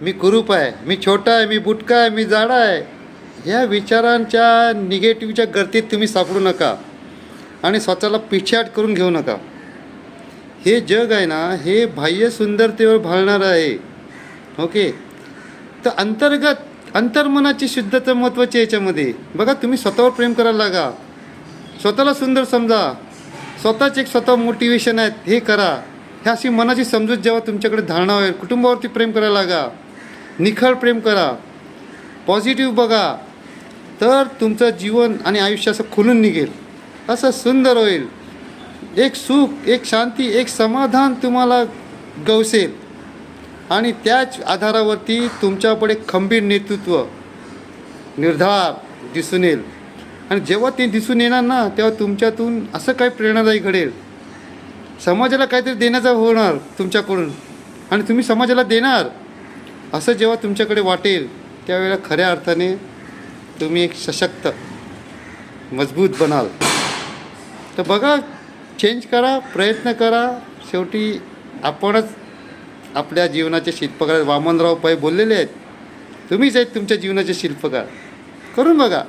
मी कुरूप आहे, मी छोटा आहे, मी बुटका आहे, मी जाडा आहे, ह्या विचारांच्या निगेटिव्हच्या गर्दीत तुम्ही सापडू नका आणि स्वतःला पिछाट करून घेऊ नका. हे जग आहे ना, हे बाह्य सुंदरतेवर भाळणारं आहे. ओके, तर अंतर्मनाची शुद्धता महत्त्वाची आहे याच्यामध्ये. बघा, तुम्ही स्वतःवर प्रेम करायला लागा, स्वतःला सुंदर समजा, स्वतःच एक स्वतः मोटिवेशन आहेत, हे करा. ह्या अशी मनाची समजूत जेव्हा तुमच्याकडे धारणा होईल, कुटुंबावरती प्रेम करायला लागा, निखळ प्रेम करा, पॉझिटिव्ह बघा, तर तुमचं जीवन आणि आयुष्य असं खुलून निघेल, असं सुंदर होईल. एक सुख, एक शांती, एक समाधान तुम्हाला गवसेल आणि त्याच आधारावरती तुमच्यापुढे खंबीर नेतृत्व, निर्धार दिसून येईल. आणि जेव्हा ते दिसून येणार ना, तेव्हा तुमच्यातून असं काही प्रेरणादायी घडेल, समाजाला काहीतरी देण्याचा होणार तुमच्याकडून आणि तुम्ही समाजाला देणार असं जेव्हा तुमच्याकडे वाटेल, त्यावेळेला खऱ्या अर्थाने तुम्ही एक सशक्त, मजबूत बनाल. तर बघा, चेंज करा, प्रयत्न करा. शेवटी आपणच आपल्या जीवनाचे शिल्पकार. वामनराव पै बोललेले आहेत, तुम्हीच आहेत तुमच्या जीवनाचे शिल्पकार. करून बघा.